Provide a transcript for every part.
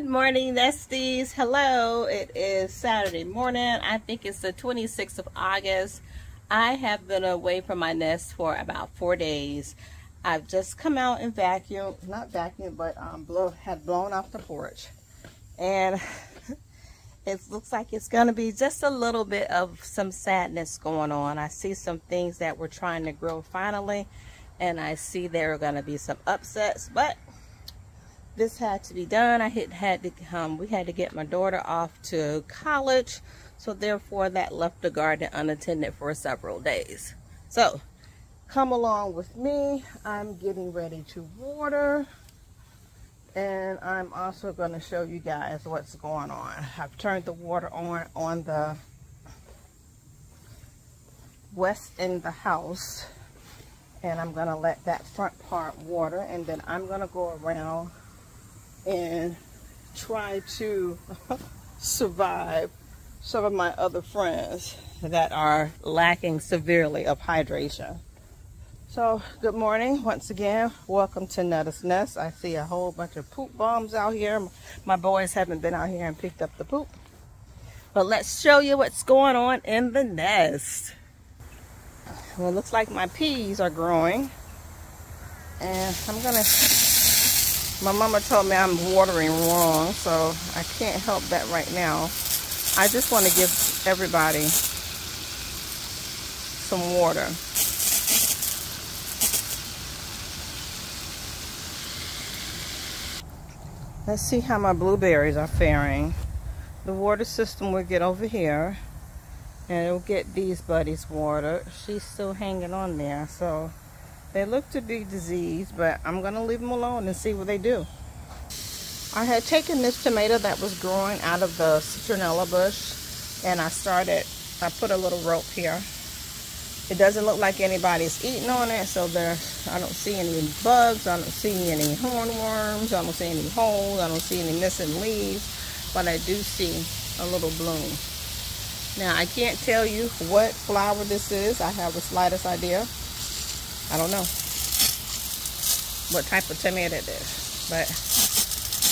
Good morning, Nesties. Hello, it is Saturday morning. I think it's the 26th of August. I have been away from my nest for about 4 days. I've just come out and vacuumed, not vacuumed, but had blown off the porch. And it looks like it's going to be just a little bit of some sadness going on. I see some things that we're trying to grow finally, and I see there are going to be some upsets, but this had to be done. We had to get my daughter off to college, so therefore that left the garden unattended for several days. So come along with me. I'm getting ready to water, and I'm also going to show you guys what's going on. I've turned the water on the west end of the house, and I'm going to let that front part water, and then I'm going to go around and try to survive some of my other friends that are lacking severely of hydration. So good morning once again. Welcome to Netta's Nest. I see a whole bunch of poop bombs out here. My boys haven't been out here and picked up the poop, but let's show you what's going on in the nest. Well, it looks like my peas are growing, and my mama told me I'm watering wrong, so I can't help that right now. I just want to give everybody some water. Let's see how my blueberries are faring. The water system will get over here, and it'll get these buddies water. She's still hanging on there, so they look to be diseased, but I'm going to leave them alone and see what they do. I had taken this tomato that was growing out of the citronella bush, and I put a little rope here. It doesn't look like anybody's eating on it, so I don't see any bugs, I don't see any hornworms, I don't see any holes, I don't see any missing leaves, but I do see a little bloom. Now, I can't tell you what flower this is. I have the slightest idea. I don't know what type of tomato it is, but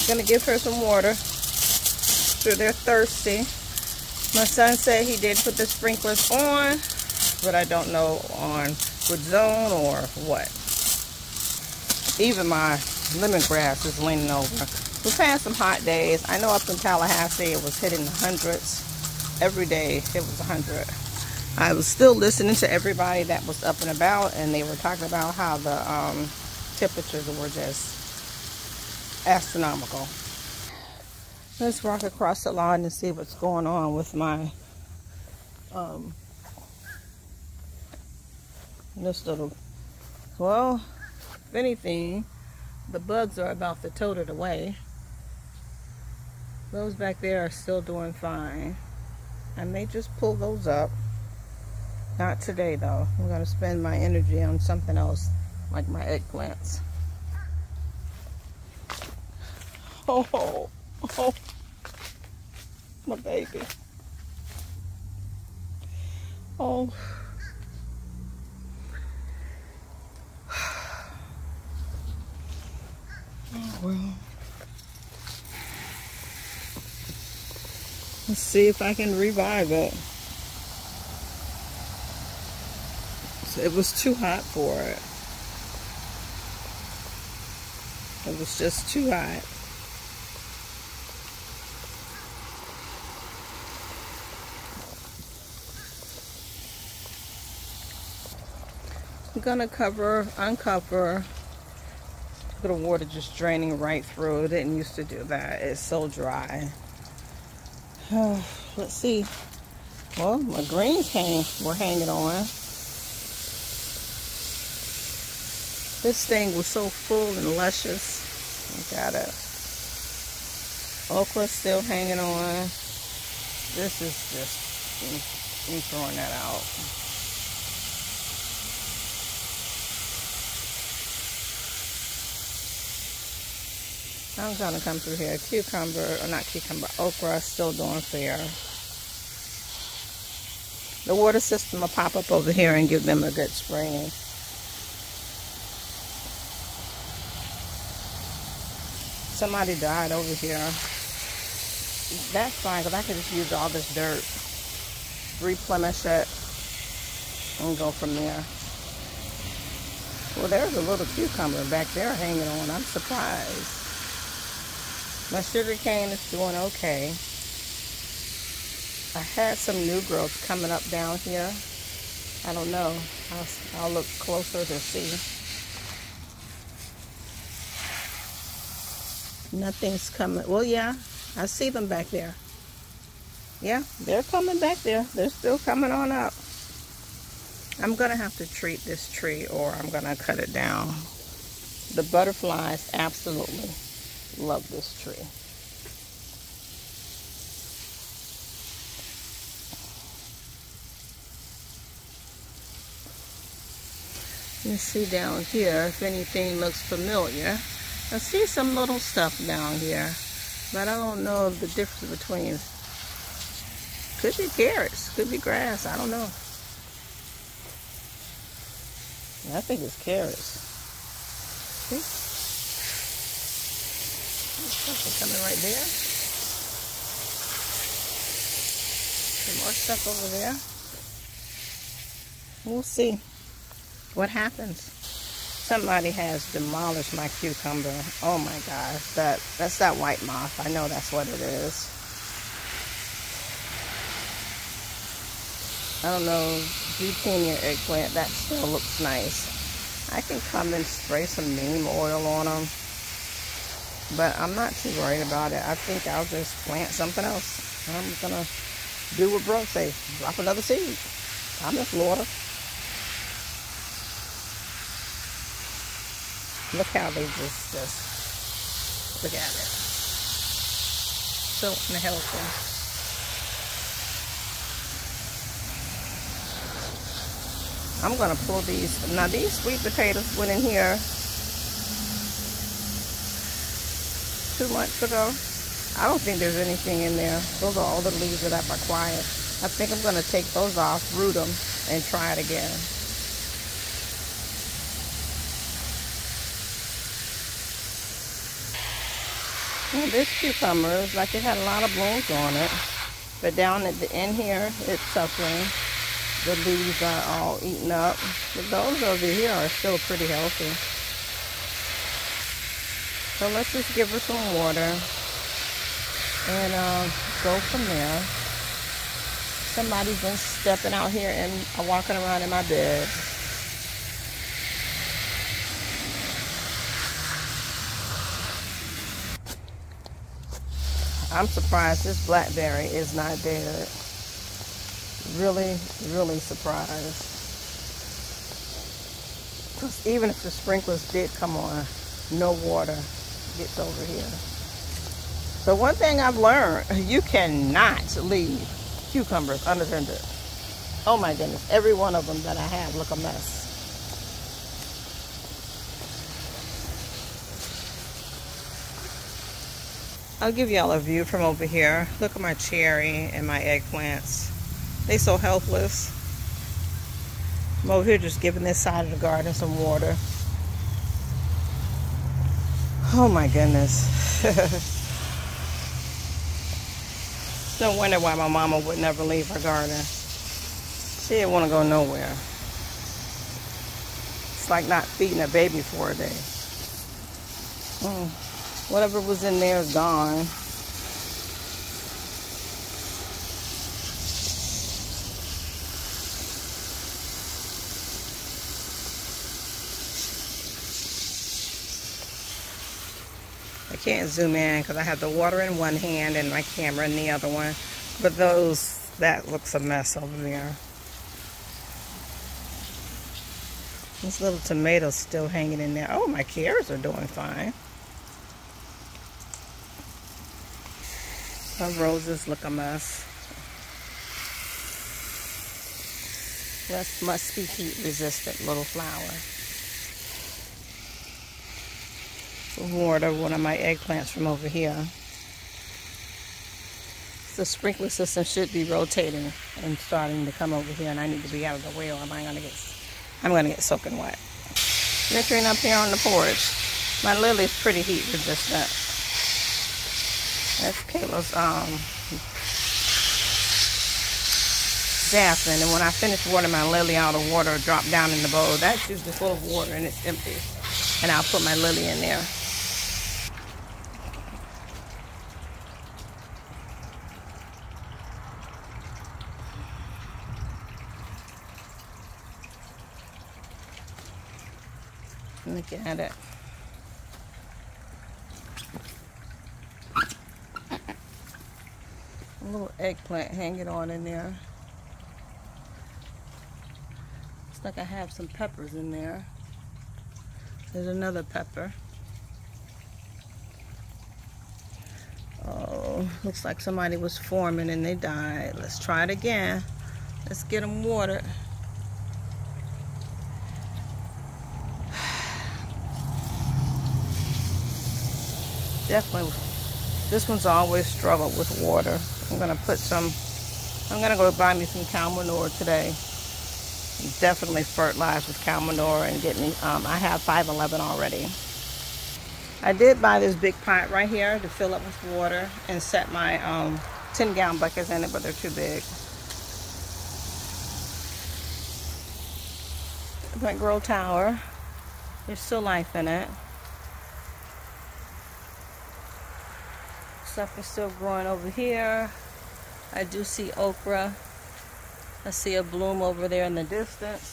I'm going to give her some water. So they're thirsty. My son said he did put the sprinklers on, but I don't know on what zone or what. Even my lemongrass is leaning over. We've had some hot days. I know up in Tallahassee it was hitting the hundreds. Every day it was 100. I was still listening to everybody that was up and about, and they were talking about how the temperatures were just astronomical. Let's walk across the lawn and see what's going on with my this little, well, if anything, the bugs are about to tote it away. Those back there are still doing fine. I may just pull those up. Not today though. I'm going to spend my energy on something else, like my eggplants. Oh, my baby. Oh. Oh well. Let's see if I can revive it. It was too hot for it. It was just too hot. I'm gonna uncover. The water just draining right through. It didn't used to do that. It's so dry. Let's see. Well, my greens were hanging on. This thing was so full and luscious. Look at it. Okra still hanging on. This is just, I'm throwing that out. I'm gonna come through here. Okra still doing fair. The water system will pop up over here and give them a good spraying. Somebody died over here. that's fine, because I can just use all this dirt, replenish it, and go from there. Well, there's a little cucumber back there hanging on. I'm surprised. My sugar cane is doing okay. I had some new growth coming up down here. I don't know. I'll look closer to see. Nothing's coming. Well, yeah, I see them back there. Yeah, they're coming back there. They're still coming on up. I'm going to have to treat this tree, or I'm going to cut it down. The butterflies absolutely love this tree. You see down here if anything looks familiar. I see some little stuff down here, but I don't know the difference between. Could be carrots, could be grass, I don't know. I think it's carrots. See? Something coming right there. Some more stuff over there. We'll see what happens. Somebody has demolished my cucumber. Oh my gosh, that's that white moth. I know that's what it is. I don't know, zucchini or eggplant, that still looks nice. I can come and spray some neem oil on them, but I'm not too worried about it. I think I'll just plant something else. I'm gonna do what bro say, drop another seed. I'm in Florida. Look how they just look at it. So unhealthy. I'm going to pull these. Now these sweet potatoes went in here 2 months ago. I don't think there's anything in there. Those are all the leaves that I've acquired. I think I'm going to take those off, root them, and try it again. Well, this cucumber is like it had a lot of blooms on it. But down at the end here, it's suffering. The leaves are all eaten up. But those over here are still pretty healthy. So let's just give her some water and go from there. Somebody's been stepping out here and walking around in my bed. I'm surprised this blackberry is not dead. Really, really surprised. Because even if the sprinklers did come on, no water gets over here. So one thing I've learned, you cannot leave cucumbers unattended. Oh my goodness, every one of them that I have look a mess. I'll give y'all a view from over here. Look at my cherry and my eggplants. They so helpless. I'm over here just giving this side of the garden some water. Oh my goodness. No wonder why my mama would never leave her garden. She didn't want to go nowhere. It's like not feeding a baby for a day. Whatever was in there is gone. I can't zoom in because I have the water in one hand and my camera in the other one. But that looks a mess over there. This little tomato's still hanging in there. Oh, my carrots are doing fine. My roses look a mess. That must be heat resistant little flower. Water one of my eggplants from over here. The sprinkler system should be rotating and starting to come over here, and I need to be out of the way or I'm gonna get soaking wet. Venturing up here on the porch. My lily's pretty heat resistant. That's Kayla's jasmine. And when I finish watering my lily, all the water will drop down in the bowl. That's usually full of water and it's empty. And I'll put my lily in there. Look at it. A little eggplant hanging on in there. Looks like I have some peppers in there. There's another pepper. Oh, looks like somebody was forming and they died. Let's try it again. Let's get them watered. Definitely, this one's always struggled with water. I'm gonna go buy me some cow manure today. Definitely fertilize with cow manure and get me, I have 511 already. I did buy this big pot right here to fill up with water and set my 10-gallon buckets in it, but they're too big. Plant grow tower. There's still life in it. Stuff is still growing over here. I do see okra. I see a bloom over there in the distance.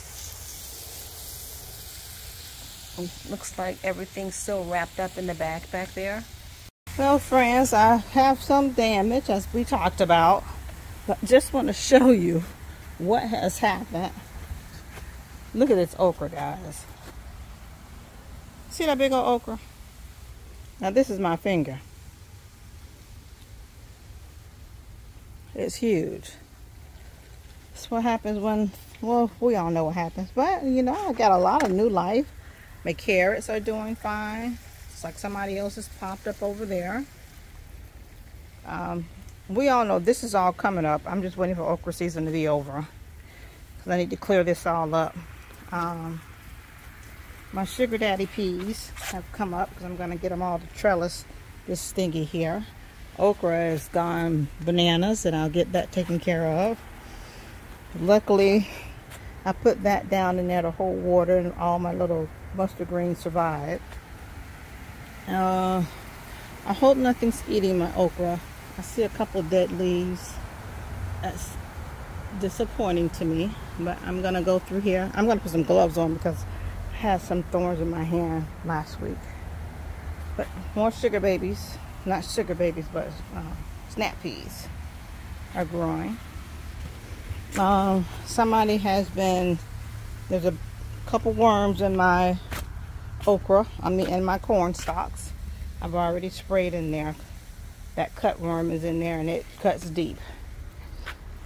It looks like everything's still wrapped up in the back there. Well, friends, I have some damage as we talked about, but just want to show you what has happened. Look at this okra, guys. See that big old okra? Now this is my finger. It's huge. That's what happens when, well, we all know what happens. But, you know, I got a lot of new life. My carrots are doing fine. It's like somebody else has popped up over there. We all know this is all coming up. I'm just waiting for okra season to be over, because I need to clear this all up. My sugar daddy peas have come up because I'm going to get them all to trellis this thingy here. Okra has gone bananas, and I'll get that taken care of. Luckily, I put that down in there to hold water, and all my little mustard greens survived. I hope nothing's eating my okra. I see a couple of dead leaves. That's disappointing to me, but I'm gonna go through here. I'm gonna put some gloves on because I had some thorns in my hand last week. But more sugar babies. Not sugar babies, but snap peas are growing. Somebody has been, there's a couple worms in my okra, in my corn stalks. I've already sprayed in there. That cut worm is in there and it cuts deep.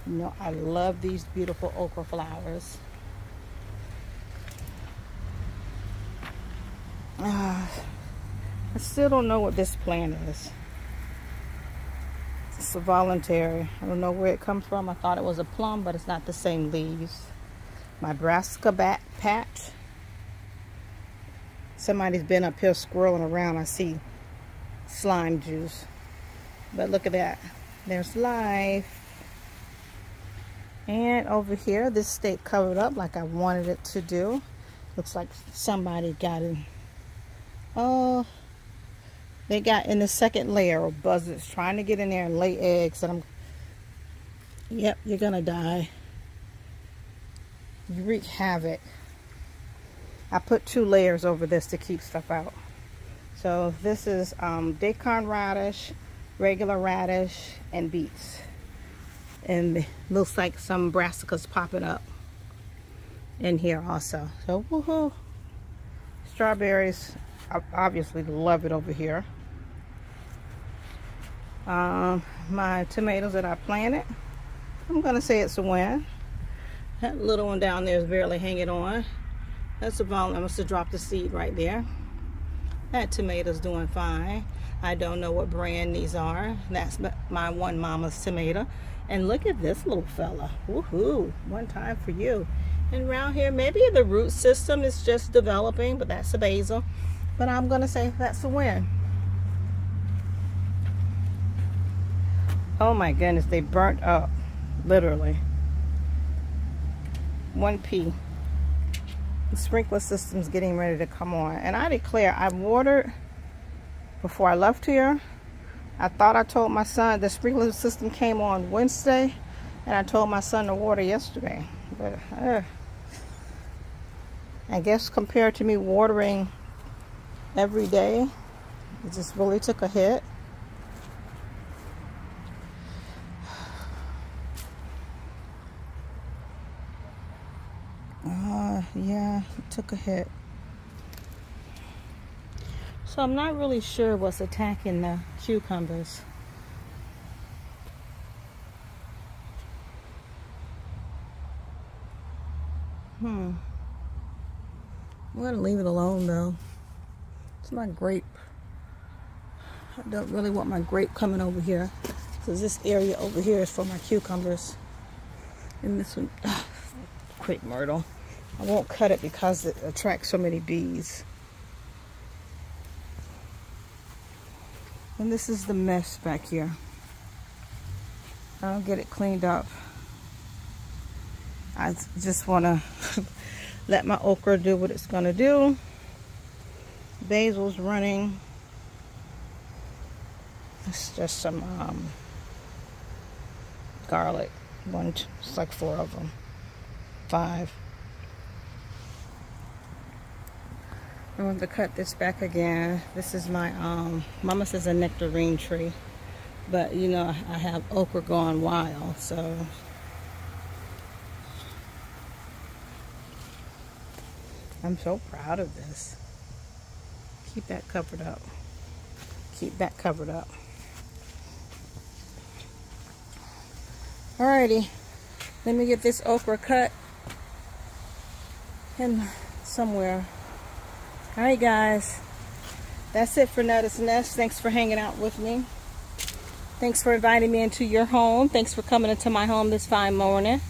You know, I love these beautiful okra flowers. I still don't know what this plant is. It's a voluntary. I don't know where it comes from. I thought it was a plum, but it's not the same leaves. My brassica patch. Somebody's been up here squirreling around. I see slime juice. But look at that. There's life. And over here, this stayed covered up like I wanted it to do. Looks like somebody got in. Oh, they got in the second layer of buzzards trying to get in there and lay eggs. And yep, you're gonna die. You wreak havoc. I put 2 layers over this to keep stuff out. So this is daikon radish, regular radish, and beets. And it looks like some brassicas popping up in here also. So woohoo! Strawberries, I obviously love it over here. My tomatoes that I planted, I'm gonna say it's a win. That little one down there is barely hanging on. That's a volume. I must have dropped the seed right there. That tomato's doing fine. I don't know what brand these are. That's my one mama's tomato. And look at this little fella. Woohoo! One time for you. And around here, maybe the root system is just developing, but that's a basil. But I'm gonna say that's a win. Oh my goodness, they burnt up, literally. 1P. The sprinkler system's getting ready to come on. And I declare, I watered before I left here. I thought I told my son the sprinkler system came on Wednesday, and I told my son to water yesterday. But I guess compared to me watering every day, it just really took a hit. Yeah, it took a hit. So I'm not really sure what's attacking the cucumbers. I'm going to leave it alone though. It's my grape. I don't really want my grape coming over here. So this area over here is for my cucumbers. And this one, crepe myrtle. I won't cut it because it attracts so many bees. And this is the mess back here. I'll get it cleaned up. I just want to let my okra do what it's going to do. Basil's running. It's just some garlic. It's like 4 of them. 5. I want to cut this back again. This is my, Mama says a nectarine tree. But, you know, I have okra going wild, so. I'm so proud of this. Keep that covered up. Keep that covered up. Alrighty. Let me get this okra cut. And somewhere. Alright guys, that's it for Nutta's Nest. Thanks for hanging out with me. Thanks for inviting me into your home. Thanks for coming into my home this fine morning.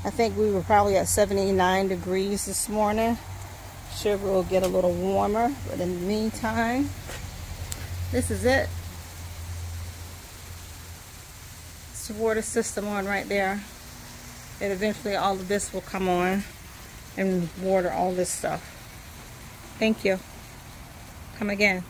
I think we were probably at 79 degrees this morning. Sure, we'll get a little warmer, but in the meantime, this is it. It's the water system on right there. And eventually all of this will come on and water all this stuff. Thank you. Come again.